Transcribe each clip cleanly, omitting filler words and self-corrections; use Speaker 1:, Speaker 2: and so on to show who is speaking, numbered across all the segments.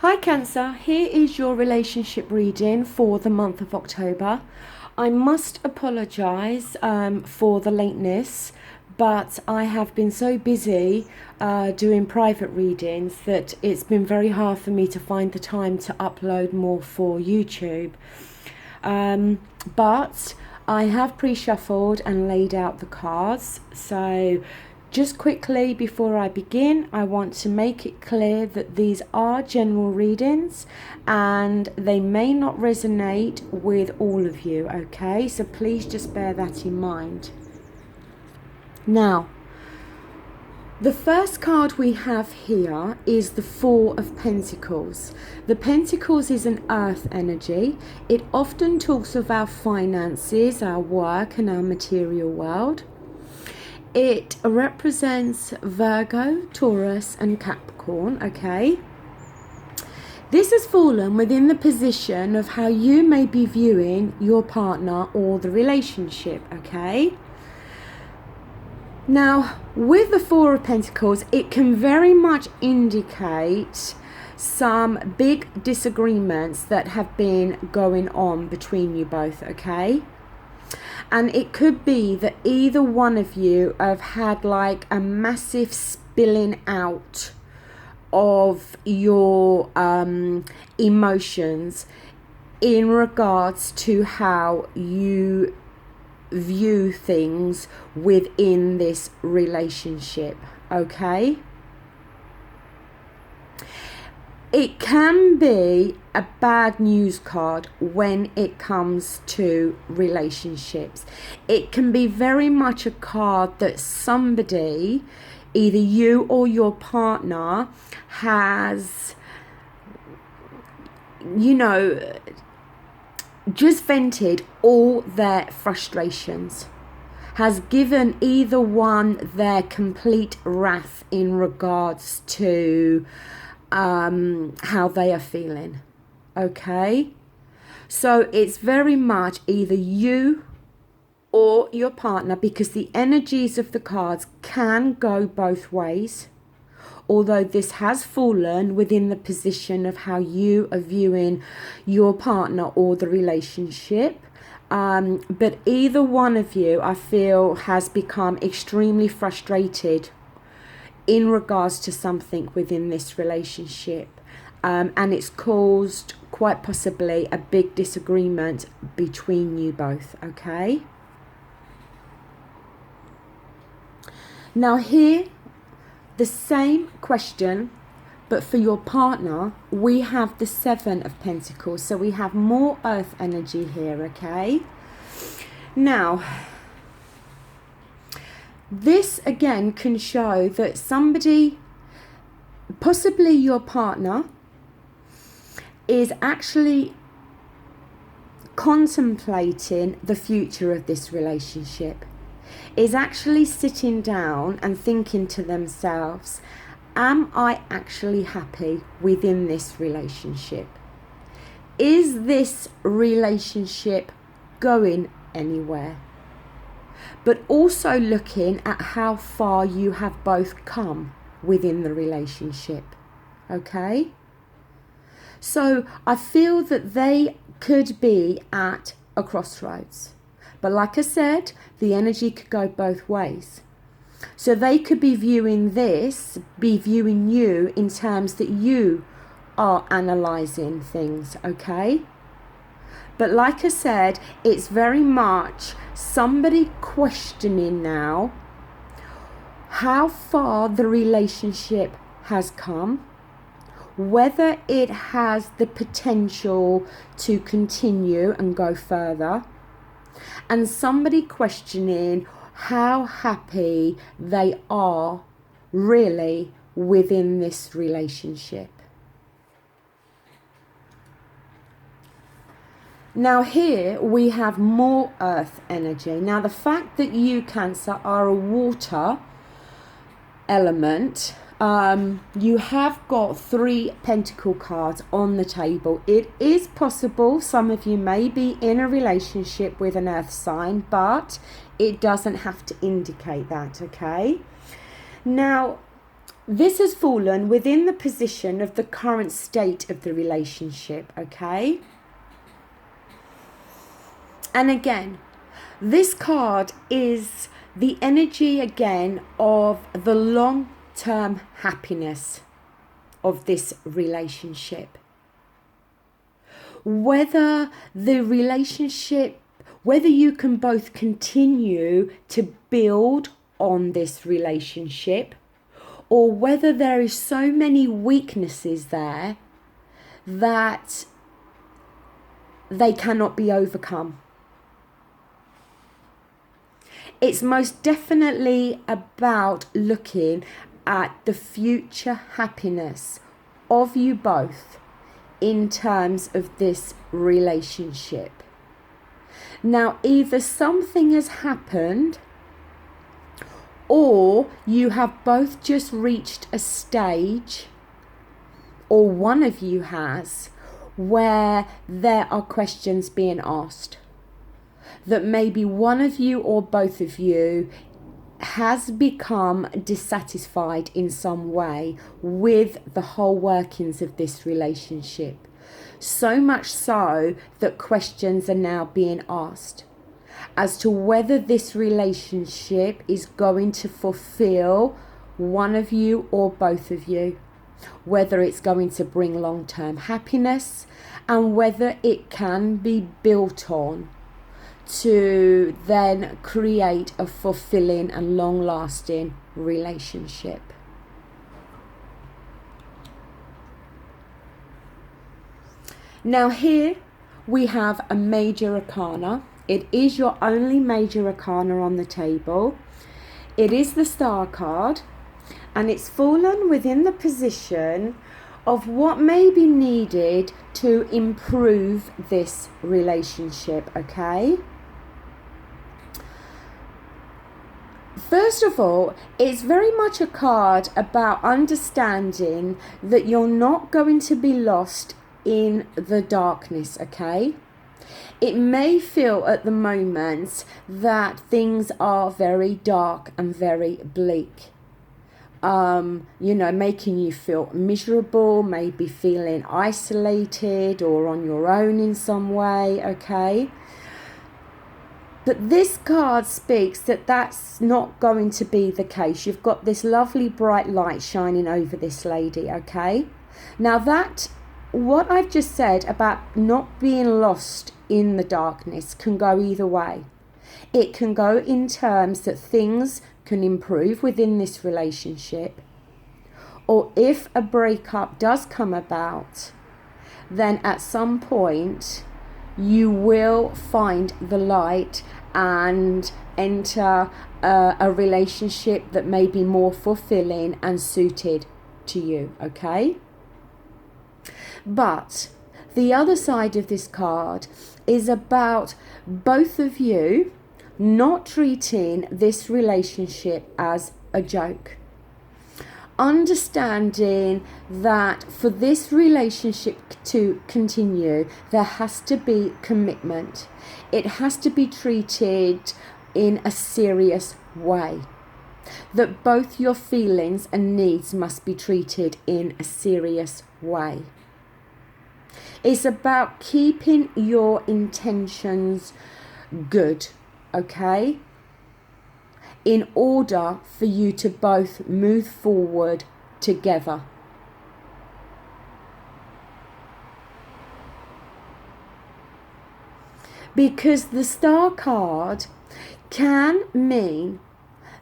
Speaker 1: Hi Cancer, here is your relationship reading for the month of October. I must apologise for the lateness, but I have been so busy doing private readings that it's been very hard for me to find the time to upload more for YouTube. But I have pre-shuffled and laid out the cards, so just quickly before I begin, I want to make it clear that these are general readings and they may not resonate with all of you, okay? So please just bear that in mind. Now, the first card we have here is the Four of Pentacles. The Pentacles is an earth energy. It often talks of our finances, our work and our material world. It represents Virgo, Taurus and Capricorn, okay? This has fallen within the position of how you may be viewing your partner or the relationship, okay? Now, with the Four of Pentacles, it can very much indicate some big disagreements that have been going on between you both, okay? And it could be that either one of you have had like a massive spilling out of your emotions in regards to how you view things within this relationship, okay? It can be a bad news card when it comes to relationships. It can be very much a card that somebody, either you or your partner, has, just vented all their frustrations, has given either one their complete wrath in regards to how they are feeling, okay? So it's very much either you or your partner, because the energies of the cards can go both ways, although this has fallen within the position of how you are viewing your partner or the relationship. But either one of you, I feel, has become extremely frustrated in regards to something within this relationship, and it's caused quite possibly a big disagreement between you both, okay? Now here, the same question, but for your partner, we have the Seven of Pentacles, so we have more earth energy here, okay? Now, this again can show that somebody, possibly your partner, is actually contemplating the future of this relationship, is actually sitting down and thinking to themselves, am I actually happy within this relationship? Is this relationship going anywhere? But also looking at how far you have both come within the relationship, okay? So I feel that they could be at a crossroads. But like I said, the energy could go both ways. So they could be viewing you in terms that you are analysing things, okay? But like I said, it's very much somebody questioning now how far the relationship has come, whether it has the potential to continue and go further, and somebody questioning how happy they are really within this relationship. Now here we have more earth energy. Now the fact that you, Cancer, are a water element, you have got 3 pentacle cards on the table. It is possible some of you may be in a relationship with an earth sign, but it doesn't have to indicate that, okay? Now This has fallen within the position of the current state of the relationship, okay? And again, this card is the energy again of the long-term happiness of this relationship. Whether the relationship, whether you can both continue to build on this relationship, or whether there is so many weaknesses there that they cannot be overcome. It's most definitely about looking at the future happiness of you both in terms of this relationship. Now, either something has happened or you have both just reached a stage, or one of you has, where there are questions being asked. That maybe one of you or both of you has become dissatisfied in some way with the whole workings of this relationship. So much so that questions are now being asked as to whether this relationship is going to fulfill one of you or both of you, whether it's going to bring long-term happiness, and whether it can be built on to then create a fulfilling and long-lasting relationship. Now here we have a major arcana. It is your only major arcana on the table. It is the Star card, and it's fallen within the position of what may be needed to improve this relationship, okay? First of all, it's very much a card about understanding that you're not going to be lost in the darkness, okay? It may feel at the moment that things are very dark and very bleak. Making you feel miserable, maybe feeling isolated or on your own in some way, okay? But this card speaks that that's not going to be the case. You've got this lovely bright light shining over this lady, okay? Now what I've just said about not being lost in the darkness can go either way. It can go in terms that things can improve within this relationship, or if a breakup does come about, then at some point you will find the light and enter a relationship that may be more fulfilling and suited to you, okay? But the other side of this card is about both of you not treating this relationship as a joke. Understanding that for this relationship to continue, there has to be commitment. It has to be treated in a serious way. That both your feelings and needs must be treated in a serious way. It's about keeping your intentions good, okay? In order for you to both move forward together. Because the Star card can mean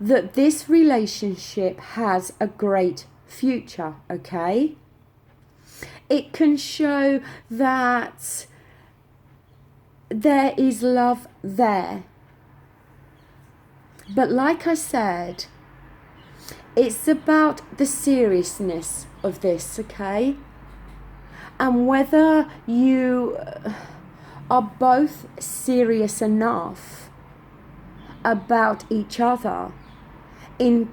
Speaker 1: that this relationship has a great future, okay? It can show that there is love there. But like I said, it's about the seriousness of this, okay? And whether you are both serious enough about each other in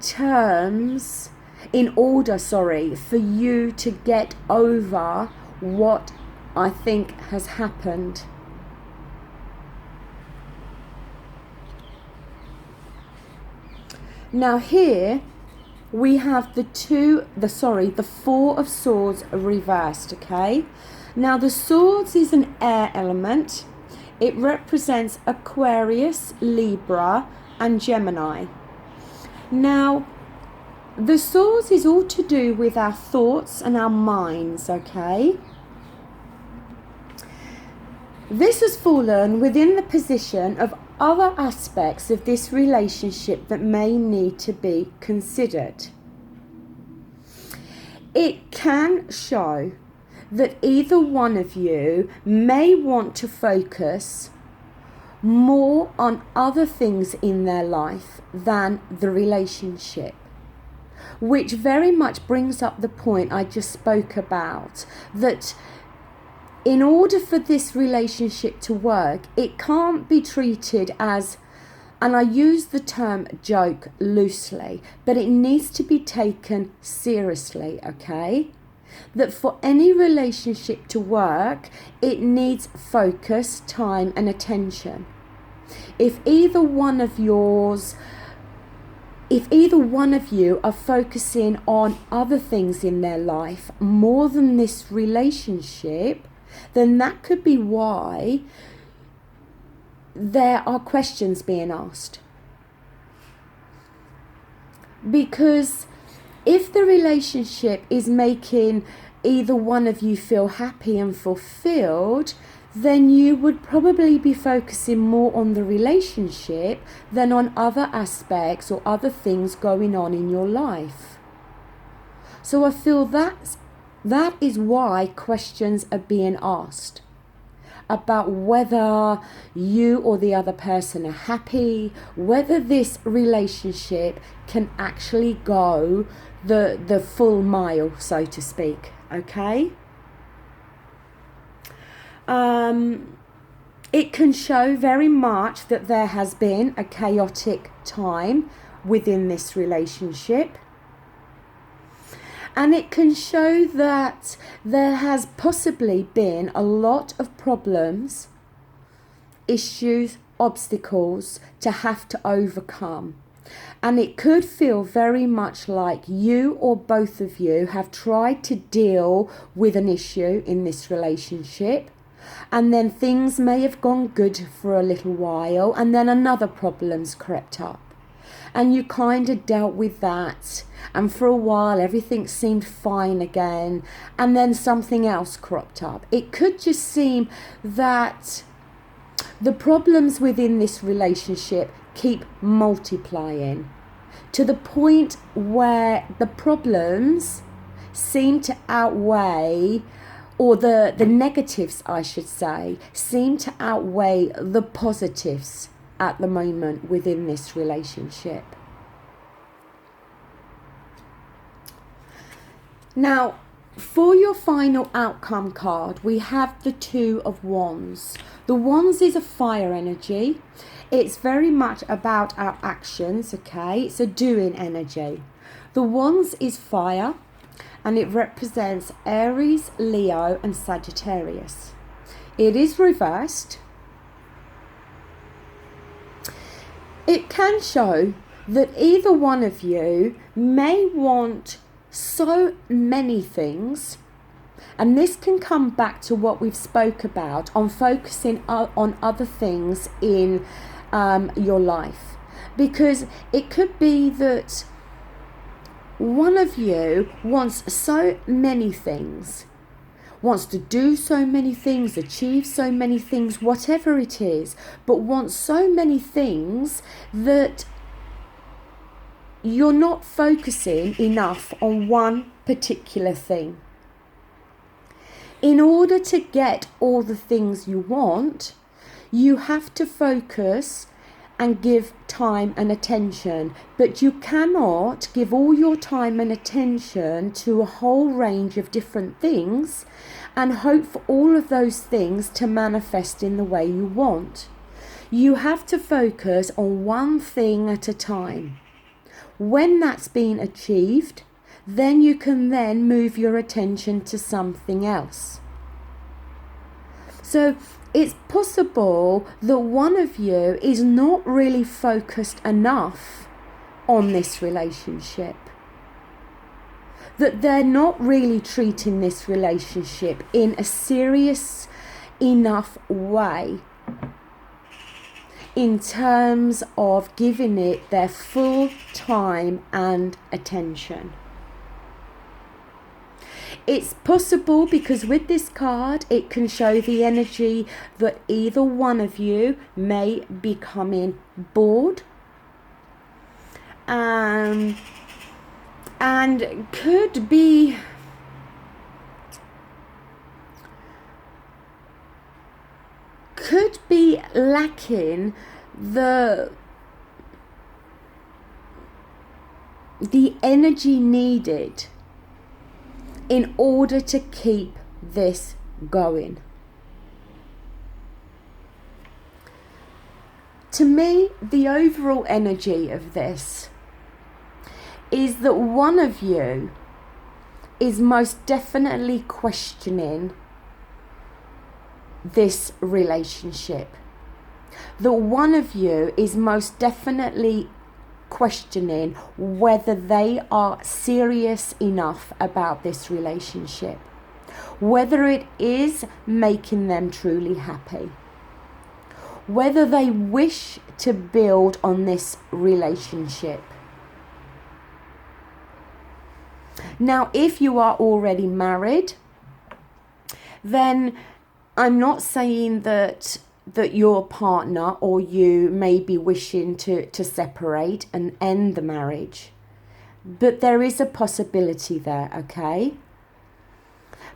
Speaker 1: order for you to get over what I think has happened. Now here we have the Four of Swords reversed, okay? Now the Swords is an air element. It represents Aquarius, Libra, and Gemini. Now, the Swords is all to do with our thoughts and our minds, okay? This has fallen within the position of other aspects of this relationship that may need to be considered. It can show that either one of you may want to focus more on other things in their life than the relationship, which very much brings up the point I just spoke about, that in order for this relationship to work, it can't be treated as, and I use the term joke loosely, but it needs to be taken seriously, okay? That for any relationship to work, it needs focus, time, and attention. If either one of you are focusing on other things in their life more than this relationship, then that could be why there are questions being asked. Because if the relationship is making either one of you feel happy and fulfilled, then you would probably be focusing more on the relationship than on other aspects or other things going on in your life. So I feel that is why questions are being asked about whether you or the other person are happy, whether this relationship can actually go the full mile, so to speak, okay? It can show very much that there has been a chaotic time within this relationship. And it can show that there has possibly been a lot of problems, issues, obstacles to have to overcome. And it could feel very much like you or both of you have tried to deal with an issue in this relationship. And then things may have gone good for a little while, and then another problem's crept up. And you kind of dealt with that, and for a while everything seemed fine again, and then something else cropped up. It could just seem that the problems within this relationship keep multiplying to the point where the problems seem to outweigh, or the negatives, I should say, seem to outweigh the positives at the moment within this relationship. Now, for your final outcome card, we have the Two of Wands. The Wands is a fire energy. It's very much about our actions, okay? It's a doing energy. The Wands is fire, and it represents Aries, Leo, and Sagittarius. It is reversed. It can show that either one of you may want so many things, and this can come back to what we've spoke about on focusing on other things in your life, because it could be that one of you wants so many things, wants to do so many things, achieve so many things, whatever it is, but wants so many things that you're not focusing enough on one particular thing. In order to get all the things you want, you have to focus and give time and attention, but you cannot give all your time and attention to a whole range of different things and hope for all of those things to manifest in the way you want. You have to focus on one thing at a time. When that's been achieved, then you can then move your attention to something else. So it's possible that one of you is not really focused enough on this relationship. that they're not really treating this relationship in a serious enough way in terms of giving it their full time and attention. It's possible because with this card it can show the energy that either one of you may be becoming bored and could be lacking the energy needed in order to keep this going. To me, the overall energy of this is that one of you is most definitely questioning this relationship. That one of you is most definitely questioning whether they are serious enough about this relationship, whether it is making them truly happy, whether they wish to build on this relationship. Now, if you are already married, then I'm not saying that your partner or you may be wishing to separate and end the marriage. But there is a possibility there, okay?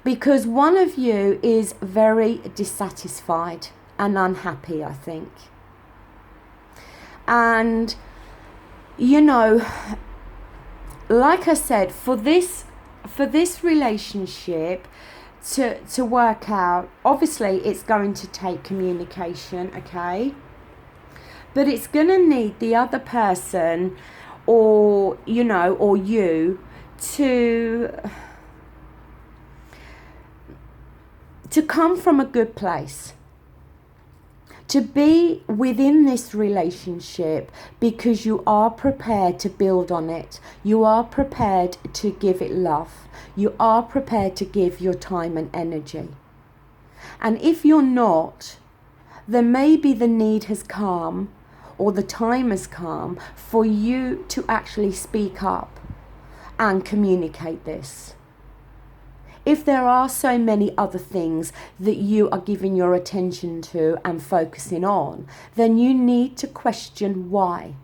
Speaker 1: Because one of you is very dissatisfied and unhappy, I think. And, you know, like I said, for this relationship to work out, obviously it's going to take communication, okay? But it's going to need the other person or, you know, or you to come from a good place. To be within this relationship because you are prepared to build on it. You are prepared to give it love. You are prepared to give your time and energy. And if you're not, then maybe the need has come or the time has come for you to actually speak up and communicate this. If there are so many other things that you are giving your attention to and focusing on, then you need to question why.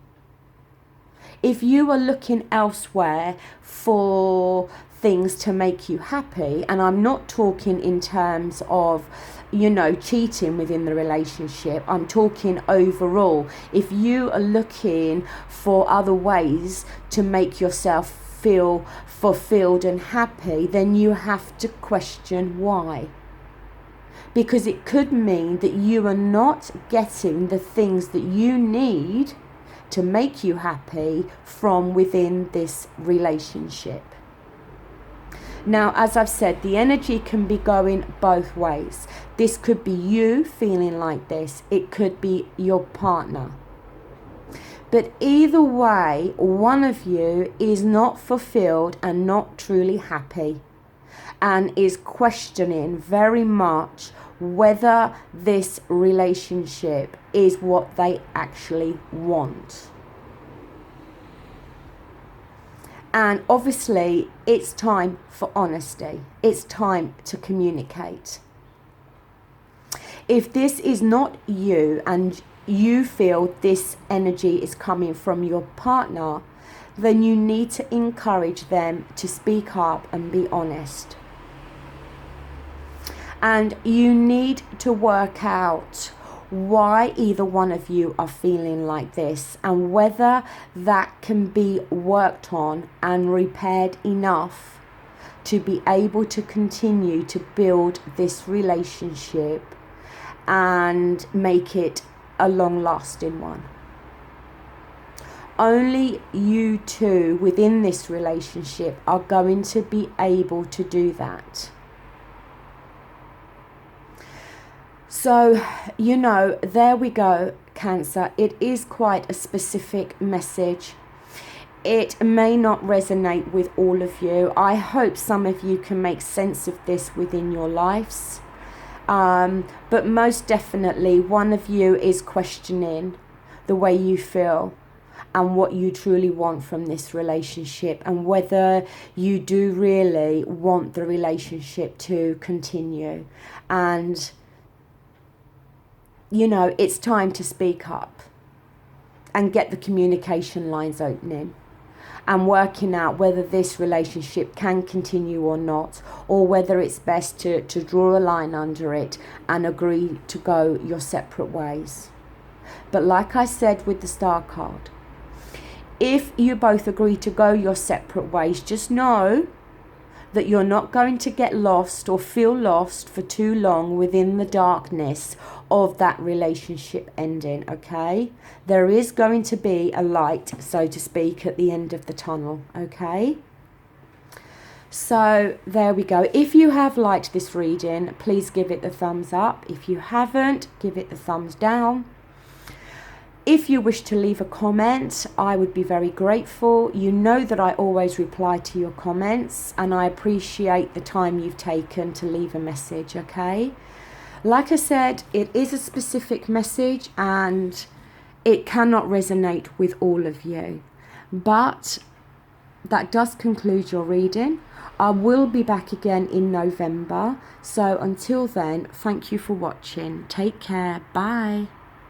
Speaker 1: If you are looking elsewhere for things to make you happy, and I'm not talking in terms of, you know, cheating within the relationship, I'm talking overall. If you are looking for other ways to make yourself feel fulfilled and happy, then you have to question why. Because it could mean that you are not getting the things that you need to make you happy from within this relationship. Now, as I've said, the energy can be going both ways. This could be you feeling like this. It could be your partner. But either way, one of you is not fulfilled and not truly happy and is questioning very much whether this relationship is what they actually want. And obviously, it's time for honesty. It's time to communicate. If this is not you and you feel this energy is coming from your partner, then you need to encourage them to speak up and be honest. And you need to work out why either one of you are feeling like this and whether that can be worked on and repaired enough to be able to continue to build this relationship and make it a long-lasting one. Only you two within this relationship are going to be able to do that. So, you know, there we go, Cancer. It is quite a specific message. It may not resonate with all of you. I hope some of you can make sense of this within your lives. But most definitely, one of you is questioning the way you feel and what you truly want from this relationship, and whether you do really want the relationship to continue. And, you know, it's time to speak up and get the communication lines opening, and working out whether this relationship can continue or not, or whether it's best to draw a line under it and agree to go your separate ways. But like I said with the Star card, if you both agree to go your separate ways, just know that you're not going to get lost or feel lost for too long within the darkness of that relationship ending, okay? There is going to be a light, so to speak, at the end of the tunnel, okay? So there we go. If you have liked this reading, please give it the thumbs up. If you haven't, give it the thumbs down. If you wish to leave a comment, I would be very grateful. You know that I always reply to your comments, and I appreciate the time you've taken to leave a message, okay? Like I said, it is a specific message and it cannot resonate with all of you. But that does conclude your reading. I will be back again in November. So until then, thank you for watching. Take care. Bye.